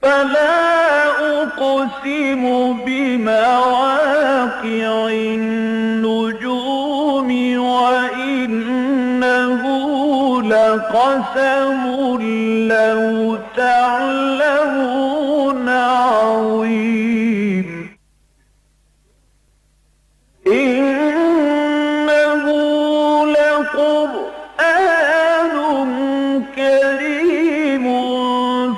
فلا أقسم بمواقع النجوم وإنه لقسم لو تعلمون عظيم إنه لقرآن كريم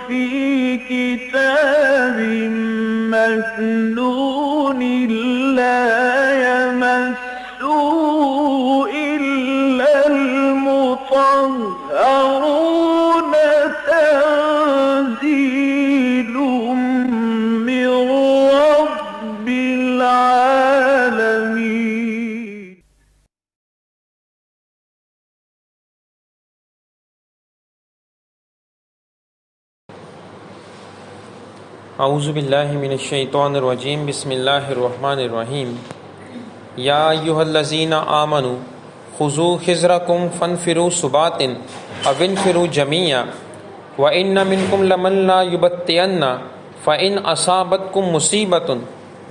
في كتاب مكنون لا يمسه إلا المطهرون تنزيل من رب العالمين. اعوذ باللہ من الشیطان الرجیم بسم اللہ الرحمن الرحیم یا ایہا الذین آمنوا خذوا حذرکم فانفروا ثبات او انفروا جمیعا وان منکم لمن لا یبطئن فان اصابتکم مصیبۃ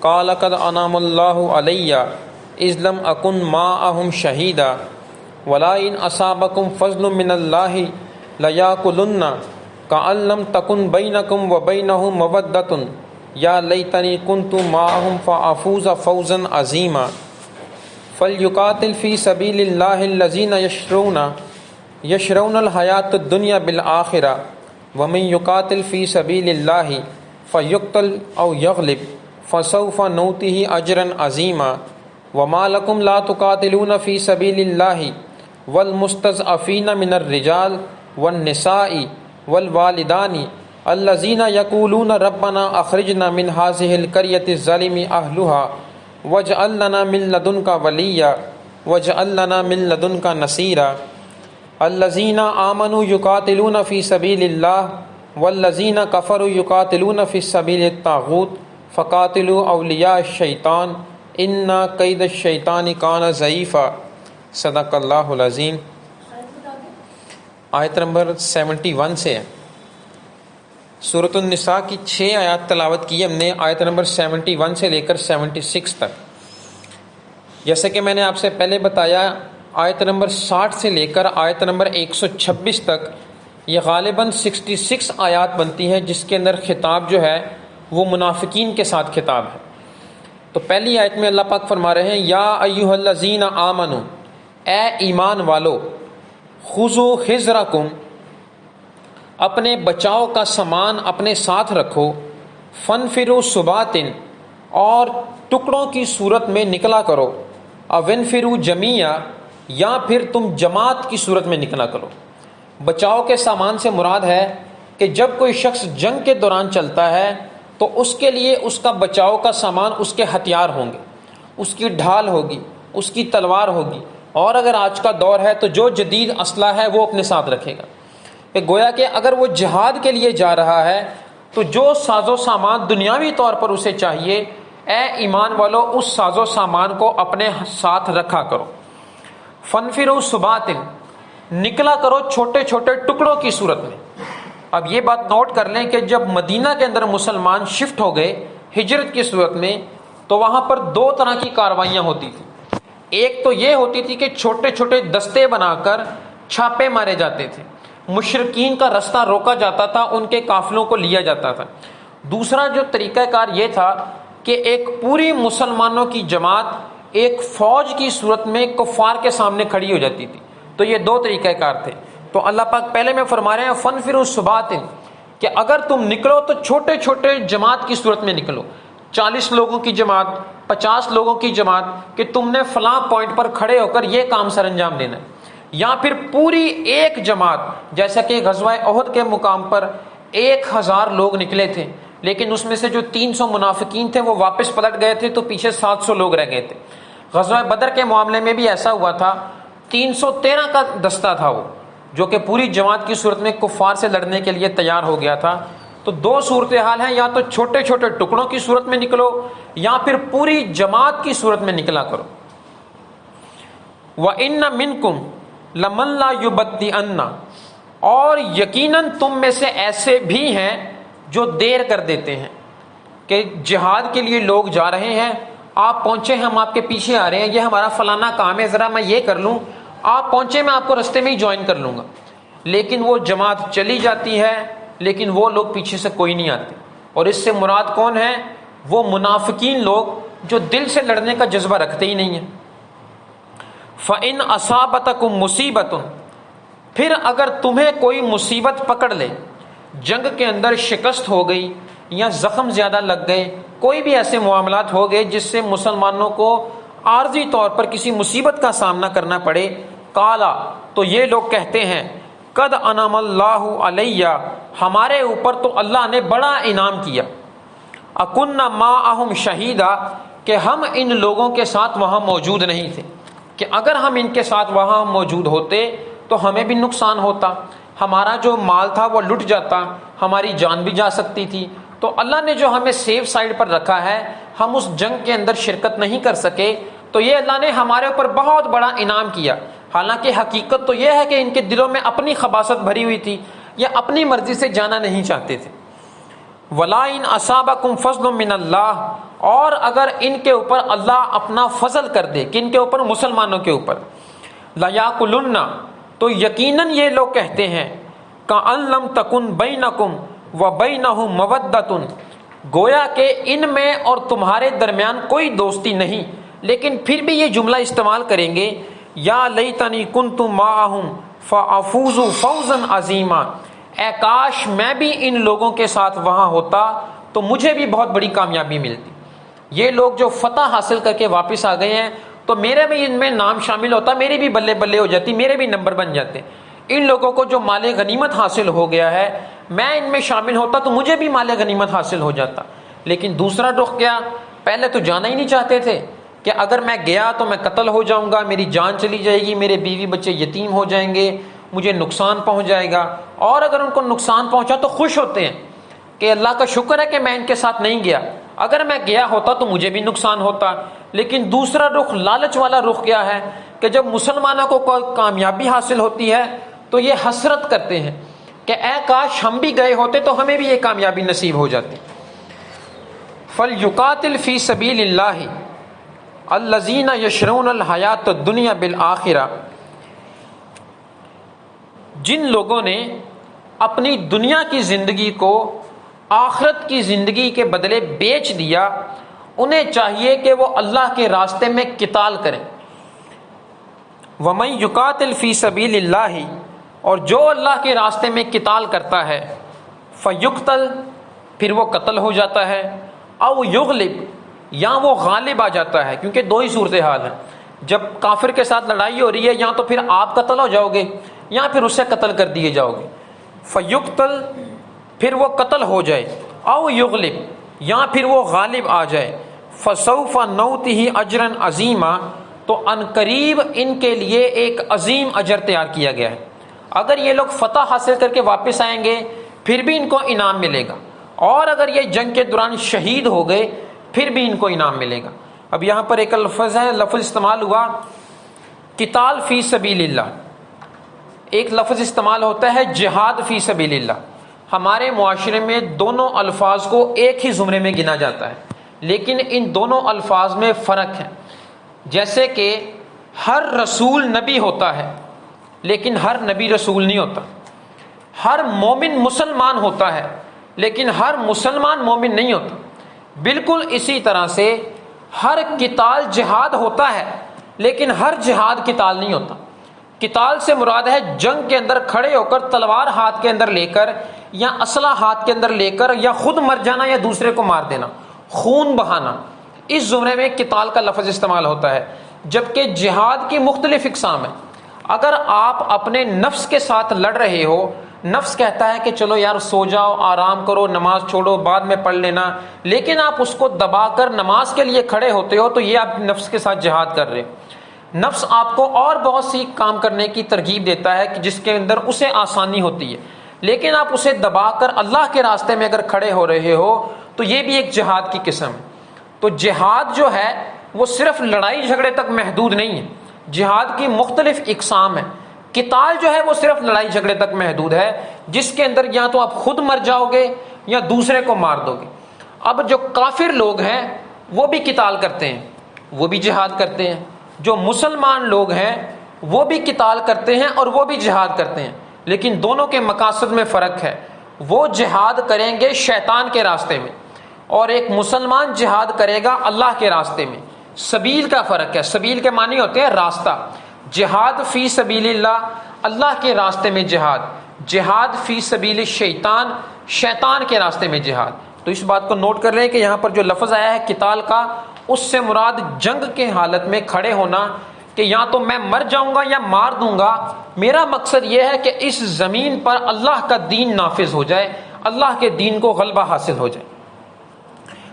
قال قد انعم اللہ علی اذ لم اکن معهم شہیدا ولئن اصابکم فضل من اللہ لیاکلن کأن لم تکن بینکم وبینہ مودۃ یا لیتنی کنت معہم فافوز فوزا عظیما فلیقاتل فی سبیل اللہ الذین یشرون الحیاۃ الدنیا بالآخرہ ومن یقاتل فی سبیل اللہ فیقتل او یغلب فسوف نؤتیہ اجرا عظیما وما لکم لا تقاتلون فی سبیل اللہ والمستضعفین من الرجال والنساء والوالدان الذین یقولون ربنا اخرجنا من هذه القرية الظالم اهلها واجعل لنا من لدنك ولیا واجعل لنا من لدنك نصيرا الذین آمنوا یقاتلون فی سبیل اللہ والذین کفروا یقاتلون فی سبیل الطاغوت فقاتلوا اولیاء الشیطان ان کید الشیطان کان ضعیفا. صدق اللہ العظیم. آیت نمبر 71 سے ہے. سورۃ النساء کی 6 آیات تلاوت کی ہم نے، آیت نمبر 71 سے لے کر 76 تک. جیسے کہ میں نے آپ سے پہلے بتایا، آیت نمبر 60 سے لے کر آیت نمبر 126 تک یہ غالباً 66 آیات بنتی ہیں، جس کے اندر خطاب جو ہے وہ منافقین کے ساتھ خطاب ہے. تو پہلی آیت میں اللہ پاک فرما رہے ہیں یا ایھا الذین آمنو، اے ایمان والو، خذوا حذرکم، اپنے بچاؤ کا سامان اپنے ساتھ رکھو، فانفروا ثبات، اور ٹکڑوں کی صورت میں نکلا کرو، او انفروا جمیعا، یا پھر تم جماعت کی صورت میں نکلا کرو. بچاؤ کے سامان سے مراد ہے کہ جب کوئی شخص جنگ کے دوران چلتا ہے تو اس کے لیے اس کا بچاؤ کا سامان اس کے ہتھیار ہوں گے، اس کی ڈھال ہوگی، اس کی تلوار ہوگی، اور اگر آج کا دور ہے تو جو جدید اسلحہ ہے وہ اپنے ساتھ رکھے گا. کہ گویا کہ اگر وہ جہاد کے لیے جا رہا ہے تو جو ساز و سامان دنیاوی طور پر اسے چاہیے، اے ایمان والو اس ساز و سامان کو اپنے ساتھ رکھا کرو. فانفروا ثبات، نکلا کرو چھوٹے چھوٹے ٹکڑوں کی صورت میں. اب یہ بات نوٹ کر لیں کہ جب مدینہ کے اندر مسلمان شفٹ ہو گئے ہجرت کی صورت میں، تو وہاں پر 2 طرح کی کاروائیاں ہوتی تھیں. ایک تو یہ ہوتی تھی کہ چھوٹے چھوٹے دستے بنا کر چھاپے مارے جاتے تھے، مشرکین کا رستہ روکا جاتا تھا، ان کے قافلوں کو لیا جاتا تھا. دوسرا جو طریقہ کار یہ تھا کہ ایک پوری مسلمانوں کی جماعت ایک فوج کی صورت میں کفار کے سامنے کھڑی ہو جاتی تھی. تو یہ 2 طریقہ کار تھے. تو اللہ پاک پہلے میں فرما رہے ہیں فانفروا ثبات، کہ اگر تم نکلو تو چھوٹے چھوٹے جماعت کی صورت میں نکلو. 40 لوگوں کی جماعت، 50 لوگوں کی جماعت، کہ تم نے فلاں پوائنٹ پر کھڑے ہو کر یہ کام سر انجام دینا ہے. یا پھر پوری ایک جماعت، جیسا کہ غزوہ احد کے مقام پر 1000 لوگ نکلے تھے، لیکن اس میں سے جو 300 منافقین تھے وہ واپس پلٹ گئے تھے، تو پیچھے 700 لوگ رہ گئے تھے. غزوہ بدر کے معاملے میں بھی ایسا ہوا تھا، 313 کا دستہ تھا وہ، جو کہ پوری جماعت کی صورت میں کفار سے لڑنے کے لیے تیار ہو گیا تھا. تو 2 صورتحال ہیں، یا تو چھوٹے چھوٹے ٹکڑوں کی صورت میں نکلو، یا پھر پوری جماعت کی صورت میں نکلا کرو. وَإِنَّ مِنْكُمْ لَمَنْ لَا يُبَطِّئَنَّ، اور یقیناً تم میں سے ایسے بھی ہیں جو دیر کر دیتے ہیں کہ جہاد کے لیے لوگ جا رہے ہیں، آپ پہنچے، ہم آپ کے پیچھے آ رہے ہیں، یہ ہمارا فلانا کام ہے، ذرا میں یہ کر لوں، آپ پہنچے میں آپ کو رستے میں ہی جوائن کر لوں گا، لیکن وہ جماعت چلی جاتی ہے لیکن وہ لوگ پیچھے سے کوئی نہیں آتے۔ اور اس سے مراد کون ہے؟ وہ منافقین لوگ جو دل سے لڑنے کا جذبہ رکھتے ہی نہیں ہیں۔ فَإِنْ أَصَابَتَكُمْ مُصِیبَةٌ، پھر اگر تمہیں کوئی مصیبت پکڑ لے، جنگ کے اندر شکست ہو گئی یا زخم زیادہ لگ گئے، کوئی بھی ایسے معاملات ہو گئے جس سے مسلمانوں کو عارضی طور پر کسی مصیبت کا سامنا کرنا پڑے، قالا، تو یہ لوگ کہتے ہیں، قد انعم اللہ علیہ، ہمارے اوپر تو اللہ نے بڑا انعام کیا، اکنا معہم شہیدا، کہ ہم ان لوگوں کے ساتھ وہاں موجود نہیں تھے، کہ اگر ہم ان کے ساتھ وہاں موجود ہوتے تو ہمیں بھی نقصان ہوتا، ہمارا جو مال تھا وہ لٹ جاتا، ہماری جان بھی جا سکتی تھی، تو اللہ نے جو ہمیں سیف سائڈ پر رکھا ہے، ہم اس جنگ کے اندر شرکت نہیں کر سکے، تو یہ اللہ نے ہمارے اوپر بہت بڑا انعام کیا۔ حالانکہ حقیقت تو یہ ہے کہ ان کے دلوں میں اپنی خباثت بھری ہوئی تھی، یہ اپنی مرضی سے جانا نہیں چاہتے تھے۔ وَلَا إِنْ أَصَابَكُمْ فَضْلٌ مِّنَ اللَّهِ، اور اگر ان کے اوپر اللہ اپنا فضل کر دے، کن کے اوپر؟ مسلمانوں کے اوپر، لَيَأْكُلُنَّ، تو یقیناً یہ لوگ کہتے ہیں، كَأَن لَّمْ تَكُن بَيْنَكُمْ وَبَيْنَهُم مَّوَدَّةٌ، گویا کہ ان میں اور تمہارے درمیان کوئی دوستی نہیں، لیکن پھر بھی یہ جملہ استعمال کریں گے، یا لیتنی کنت معہم فافوز فوزا عظیما، اے کاش میں بھی ان لوگوں کے ساتھ وہاں ہوتا تو مجھے بھی بہت بڑی کامیابی ملتی۔ یہ لوگ جو فتح حاصل کر کے واپس آ گئے ہیں تو میرے بھی ان میں نام شامل ہوتا، میری بھی بلے بلے ہو جاتی، میرے بھی نمبر بن جاتے۔ ان لوگوں کو جو مال غنیمت حاصل ہو گیا ہے، میں ان میں شامل ہوتا تو مجھے بھی مال غنیمت حاصل ہو جاتا۔ لیکن دوسرا رخ کیا؟ پہلے تو جانا ہی نہیں چاہتے تھے کہ اگر میں گیا تو میں قتل ہو جاؤں گا، میری جان چلی جائے گی، میرے بیوی بچے یتیم ہو جائیں گے، مجھے نقصان پہنچ جائے گا، اور اگر ان کو نقصان پہنچا تو خوش ہوتے ہیں کہ اللہ کا شکر ہے کہ میں ان کے ساتھ نہیں گیا، اگر میں گیا ہوتا تو مجھے بھی نقصان ہوتا۔ لیکن دوسرا رخ، لالچ والا رخ کیا ہے کہ جب مسلمانوں کو کوئی کامیابی حاصل ہوتی ہے تو یہ حسرت کرتے ہیں کہ اے کاش ہم بھی گئے ہوتے تو ہمیں بھی یہ کامیابی نصیب ہو جاتی۔ فَلْيُقَاتِلْ فِي سَبِيلِ اللَّهِ الَّذِينَ يَشْرُونَ الْحَيَاةَ الدُّنْيَا بِالْآخِرَةِ، جن لوگوں نے اپنی دنیا کی زندگی کو آخرت کی زندگی کے بدلے بیچ دیا، انہیں چاہیے کہ وہ اللہ کے راستے میں قتال کریں۔ وَمَن يُقَاتِلْ فِي سَبِيلِ اللَّهِ، اور جو اللہ کے راستے میں قتال کرتا ہے، فَيُقْتَلْ، پھر وہ قتل ہو جاتا ہے، او یغلب، یا وہ غالب آ جاتا ہے، کیونکہ دو ہی صورتحال ہیں، جب کافر کے ساتھ لڑائی ہو رہی ہے یا تو پھر آپ قتل ہو جاؤ گے یا پھر اسے قتل کر دیے جاؤ گے۔ فیقتل، پھر وہ قتل ہو جائے، او یغلب، یا پھر وہ غالب آ جائے، فسوف نؤتہ اجرا عظیما، تو ان قریب ان کے لیے ایک عظیم اجر تیار کیا گیا ہے۔ اگر یہ لوگ فتح حاصل کر کے واپس آئیں گے پھر بھی ان کو انعام ملے گا، اور اگر یہ جنگ کے دوران شہید ہو گئے پھر بھی ان کو انعام ملے گا۔ اب یہاں پر ایک لفظ ہے، لفظ استعمال ہوا قتال فی سبیل اللہ، ایک لفظ استعمال ہوتا ہے جہاد فی سبیل اللہ۔ ہمارے معاشرے میں دونوں الفاظ کو ایک ہی زمرے میں گنا جاتا ہے، لیکن ان دونوں الفاظ میں فرق ہے۔ جیسے کہ ہر رسول نبی ہوتا ہے لیکن ہر نبی رسول نہیں ہوتا، ہر مومن مسلمان ہوتا ہے لیکن ہر مسلمان مومن نہیں ہوتا، بالکل اسی طرح سے ہر قتال جہاد ہوتا ہے لیکن ہر جہاد قتال نہیں ہوتا۔ قتال سے مراد ہے جنگ کے اندر کھڑے ہو کر تلوار ہاتھ کے اندر لے کر یا اسلحہ ہاتھ کے اندر لے کر یا خود مر جانا یا دوسرے کو مار دینا، خون بہانا، اس زمرے میں قتال کا لفظ استعمال ہوتا ہے۔ جبکہ جہاد کی مختلف اقسام ہیں۔ اگر آپ اپنے نفس کے ساتھ لڑ رہے ہو، نفس کہتا ہے کہ چلو یار سو جاؤ، آرام کرو، نماز چھوڑو، بعد میں پڑھ لینا، لیکن آپ اس کو دبا کر نماز کے لیے کھڑے ہوتے ہو تو یہ آپ نفس کے ساتھ جہاد کر رہے ہو۔ نفس آپ کو اور بہت سی کام کرنے کی ترغیب دیتا ہے کہ جس کے اندر اسے آسانی ہوتی ہے، لیکن آپ اسے دبا کر اللہ کے راستے میں اگر کھڑے ہو رہے ہو تو یہ بھی ایک جہاد کی قسم ہے۔ تو جہاد جو ہے وہ صرف لڑائی جھگڑے تک محدود نہیں ہے، جہاد کی مختلف اقسام ہیں۔ قتال جو ہے وہ صرف لڑائی جھگڑے تک محدود ہے، جس کے اندر یا تو آپ خود مر جاؤ گے یا دوسرے کو مار دو گے۔ اب جو کافر لوگ ہیں وہ بھی قتال کرتے ہیں، وہ بھی جہاد کرتے ہیں، جو مسلمان لوگ ہیں وہ بھی قتال کرتے ہیں اور وہ بھی جہاد کرتے ہیں، لیکن دونوں کے مقاصد میں فرق ہے۔ وہ جہاد کریں گے شیطان کے راستے میں، اور ایک مسلمان جہاد کرے گا اللہ کے راستے میں۔ سبیل کا فرق ہے، سبیل کے معنی ہوتے ہیں راستہ، جہاد فی سبیل اللہ، اللہ کے راستے میں جہاد، جہاد فی سبیل الشیطان، شیطان کے راستے میں جہاد۔ تو اس بات کو نوٹ کر رہے ہیں کہ یہاں پر جو لفظ آیا ہے قتال کا، اس سے مراد جنگ کے حالت میں کھڑے ہونا، کہ یا تو میں مر جاؤں گا یا مار دوں گا، میرا مقصد یہ ہے کہ اس زمین پر اللہ کا دین نافذ ہو جائے، اللہ کے دین کو غلبہ حاصل ہو جائے۔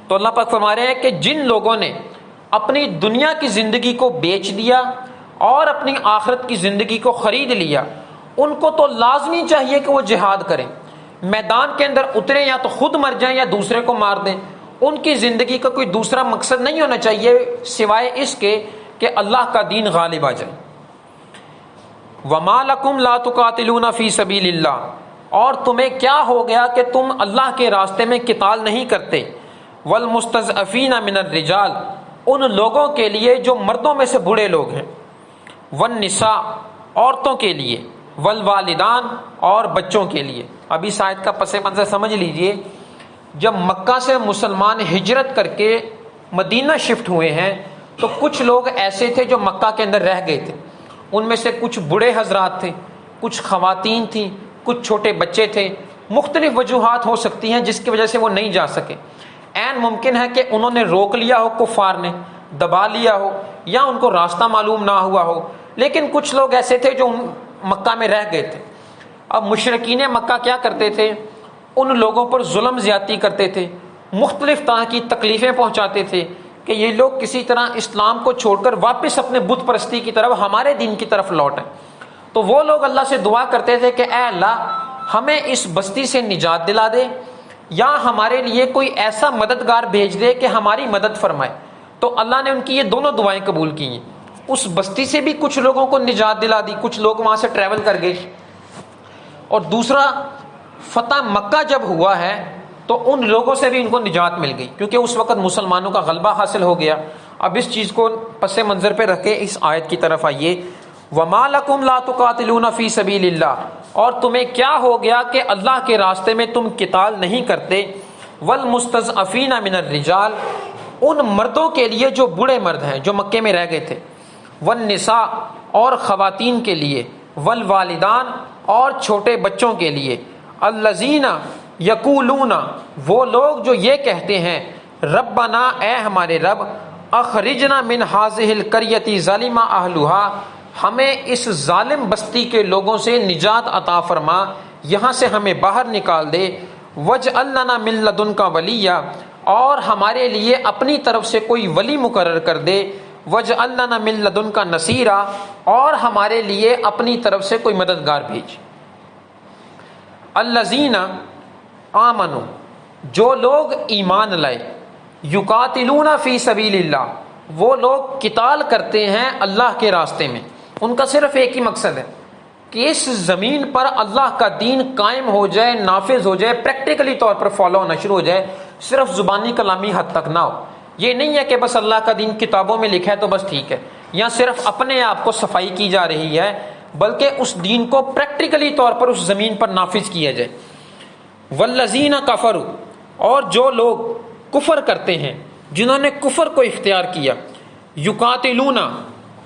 تو اللہ پاک فرما رہے ہیں کہ جن لوگوں نے اپنی دنیا کی زندگی کو بیچ دیا اور اپنی آخرت کی زندگی کو خرید لیا، ان کو تو لازمی چاہیے کہ وہ جہاد کریں، میدان کے اندر اتریں، یا تو خود مر جائیں یا دوسرے کو مار دیں۔ ان کی زندگی کا کوئی دوسرا مقصد نہیں ہونا چاہیے سوائے اس کے کہ اللہ کا دین غالب آ جائے۔ وَمَا لَكُمْ لَا تُقَاتِلُونَ فِي سَبِيلِ اللَّهِ، اور تمہیں کیا ہو گیا کہ تم اللہ کے راستے میں قتال نہیں کرتے۔ وَالْمُسْتَضْعَفِينَ مِنَ الرِّجَالِ، ان لوگوں کے لیے جو مردوں میں سے بوڑھے لوگ ہیں، وَالنِّسَاء، عورتوں کے لیے، وَالْوَالِدَانِ، اور بچوں کے لیے۔ ابھی اس آیت کا پس منظر سمجھ لیجئے۔ جب مکہ سے مسلمان ہجرت کر کے مدینہ شفٹ ہوئے ہیں تو کچھ لوگ ایسے تھے جو مکہ کے اندر رہ گئے تھے، ان میں سے کچھ بوڑھے حضرات تھے، کچھ خواتین تھیں، کچھ چھوٹے بچے تھے۔ مختلف وجوہات ہو سکتی ہیں جس کی وجہ سے وہ نہیں جا سکے۔ عین ممکن ہے کہ انہوں نے روک لیا ہو، کفار نے دبا لیا ہو، یا ان کو راستہ معلوم نہ ہوا ہو، لیکن کچھ لوگ ایسے تھے جو مکہ میں رہ گئے تھے۔ اب مشرکین مکہ کیا کرتے تھے؟ ان لوگوں پر ظلم زیادتی کرتے تھے، مختلف طرح کی تکلیفیں پہنچاتے تھے کہ یہ لوگ کسی طرح اسلام کو چھوڑ کر واپس اپنے بت پرستی کی طرف، ہمارے دین کی طرف لوٹیں۔ تو وہ لوگ اللہ سے دعا کرتے تھے کہ اے اللہ ہمیں اس بستی سے نجات دلا دے، یا ہمارے لیے کوئی ایسا مددگار بھیج دے کہ ہماری مدد فرمائے۔ تو اللہ نے ان کی یہ دونوں دعائیں قبول کی ہیں۔ اس بستی سے بھی کچھ لوگوں کو نجات دلا دی، کچھ لوگ وہاں سے ٹریول کر گئے، اور دوسرا فتح مکہ جب ہوا ہے تو ان لوگوں سے بھی ان کو نجات مل گئی، کیونکہ اس وقت مسلمانوں کا غلبہ حاصل ہو گیا۔ اب اس چیز کو پس منظر پہ رکھ کے اس آیت کی طرف آئیے۔ وَمَا لَكُمْ لَا تُقَاتِلُونَ فِي سَبِيلِ اللَّهِ، اور تمہیں کیا ہو گیا کہ اللہ کے راستے میں تم قتال نہیں کرتے۔ وَالْمُسْتَضْعَفِينَ مِنَ الرِّجَالِ، ان مردوں کے لیے جو بوڑھے مرد ہیں جو مکے میں رہ گئے تھے، وَالنِّسَاء، اور خواتین کے لیے، وَالْوَالِدَانِ، اور چھوٹے بچوں کے لیے، الَّذِينَ یقولون، وہ لوگ جو یہ کہتے ہیں، ربنا، اے ہمارے رب، اخرجنا من هذه القرية ظالم اهلها، ہمیں اس ظالم بستی کے لوگوں سے نجات عطا فرما، یہاں سے ہمیں باہر نکال دے، واجعل لنا من لدنک ولیا، اور ہمارے لیے اپنی طرف سے کوئی ولی مقرر کر دے، واجعل لنا من لدنک نصیرا، اور ہمارے لیے اپنی طرف سے کوئی مددگار بھیج۔ الذین آمنوا، جو لوگ ایمان لائے، یقاتلون فی سبیل اللہ، وہ لوگ قتال کرتے ہیں اللہ کے راستے میں۔ ان کا صرف ایک ہی مقصد ہے کہ اس زمین پر اللہ کا دین قائم ہو جائے، نافذ ہو جائے، پریکٹیکلی طور پر فالو ہونا شروع ہو جائے، صرف زبانی کلامی حد تک نہ ہو۔ یہ نہیں ہے کہ بس اللہ کا دین کتابوں میں لکھا ہے تو بس ٹھیک ہے، یا صرف اپنے آپ کو صفائی کی جا رہی ہے، بلکہ اس دین کو پریکٹیکلی طور پر اس زمین پر نافذ کیا جائے۔ والذین کفروا، اور جو لوگ کفر کرتے ہیں، جنہوں نے کفر کو اختیار کیا، یقاتلون،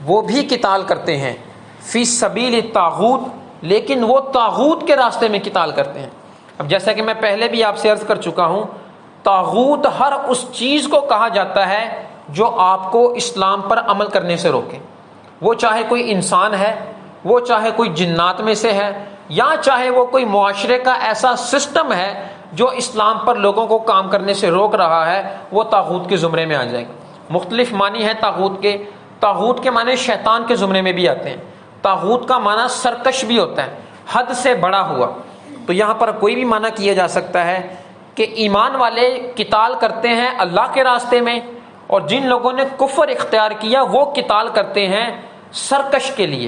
وہ بھی قتال کرتے ہیں، فی سبیل الطاغوت، لیکن وہ طاغوت کے راستے میں قتال کرتے ہیں۔ اب جیسا کہ میں پہلے بھی آپ سے عرض کر چکا ہوں، طاغوت ہر اس چیز کو کہا جاتا ہے جو آپ کو اسلام پر عمل کرنے سے روکے، وہ چاہے کوئی انسان ہے، وہ چاہے کوئی جنات میں سے ہے، یا چاہے وہ کوئی معاشرے کا ایسا سسٹم ہے جو اسلام پر لوگوں کو کام کرنے سے روک رہا ہے، وہ طاغوت کے زمرے میں آ جائے گا۔ مختلف معنی ہیں طاغوت کے۔ طاغوت کے معنی شیطان کے زمرے میں بھی آتے ہیں۔ طاغوت کا معنی سرکش بھی ہوتا ہے، حد سے بڑا ہوا۔ تو یہاں پر کوئی بھی معنی کیا جا سکتا ہے کہ ایمان والے قتال کرتے ہیں اللہ کے راستے میں، اور جن لوگوں نے کفر اختیار کیا وہ قتال کرتے ہیں سرکش کے لیے،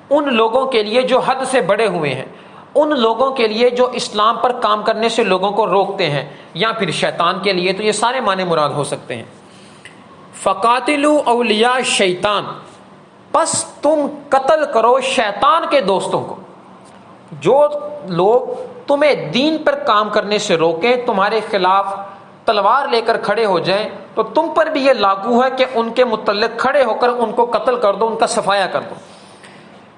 ان لوگوں کے لیے جو حد سے بڑے ہوئے ہیں۔ ان لوگوں کے لیے جو اسلام پر کام کرنے سے لوگوں کو روکتے ہیں، یا پھر شیطان کے لیے، تو یہ سارے معنی مراد ہو سکتے ہیں۔ فقاتلوا اولیاء شیطان، پس تم قتل کرو شیطان کے دوستوں کو۔ جو لوگ تمہیں دین پر کام کرنے سے روکیں، تمہارے خلاف تلوار لے کر کھڑے ہو جائیں، تو تم پر بھی یہ لاگو ہے کہ ان کے متعلق کھڑے ہو کر ان کو قتل کر دو، ان کا صفایا کر دو۔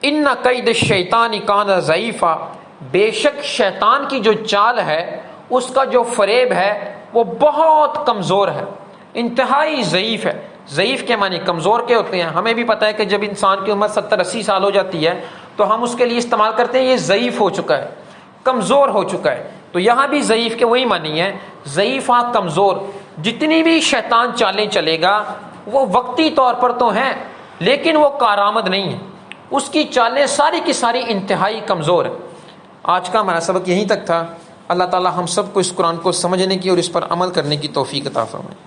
ان قید الشیطان کان ضعیفا، بے شک شیطان کی جو چال ہے، اس کا جو فریب ہے، وہ بہت کمزور ہے، انتہائی ضعیف ہے۔ ضعیف کے معنی کمزور کے ہوتے ہیں۔ ہمیں بھی پتہ ہے کہ جب انسان کی عمر 70-80 سال ہو جاتی ہے تو ہم اس کے لیے استعمال کرتے ہیں یہ ضعیف ہو چکا ہے، کمزور ہو چکا ہے۔ تو یہاں بھی ضعیف کے وہی معنی ہے، ضعیف ہاں کمزور۔ جتنی بھی شیطان چالیں چلے گا وہ وقتی طور پر تو ہیں، لیکن وہ کارآمد نہیں ہے، اس کی چالیں ساری کی ساری انتہائی کمزور ہیں۔ آج کا ہمارا سبق یہیں تک تھا۔ اللہ تعالی ہم سب کو اس قرآن کو سمجھنے کی اور اس پر عمل کرنے کی توفیق عطا فرمائے۔